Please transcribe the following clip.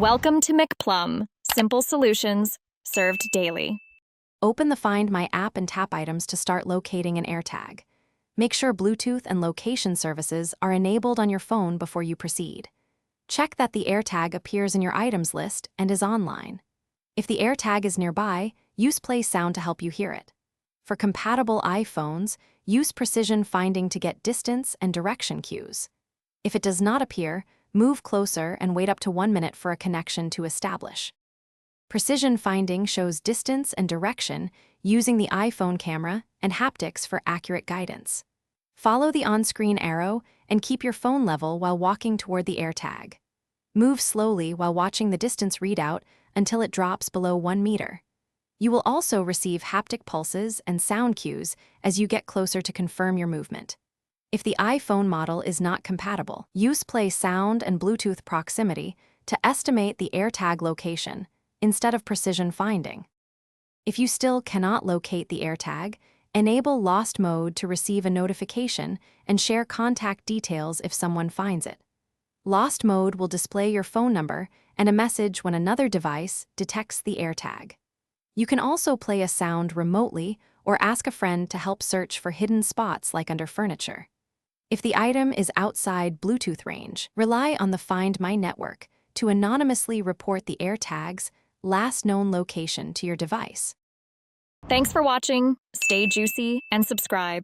Welcome to McPlum, simple solutions served daily. Open the Find My app and tap items to start locating an Airtag. Make sure Bluetooth and location services are enabled on your phone before you proceed. Check that the Airtag appears in your items list and is online. If the Airtag is nearby, use Play Sound to help you hear it. For compatible iPhones, use Precision Finding to get distance and direction cues. If it does not appear, move closer and wait up to 1 minute for a connection to establish. Precision Finding shows distance and direction using the iPhone camera and haptics for accurate guidance. Follow the on-screen arrow and keep your phone level while walking toward the Airtag. Move slowly while watching the distance readout until it drops below 1 meter. You will also receive haptic pulses and sound cues as you get closer to confirm your movement. If the iPhone model is not compatible, use Play Sound and Bluetooth proximity to estimate the Airtag location instead of Precision Finding. If you still cannot locate the Airtag, enable Lost Mode to receive a notification and share contact details if someone finds it. Lost Mode will display your phone number and a message when another device detects the Airtag. You can also play a sound remotely or ask a friend to help search for hidden spots like under furniture. If the item is outside Bluetooth range, rely on the Find My network to anonymously report the Airtag's last known location to your device. Thanks for watching. Stay juicy and subscribe.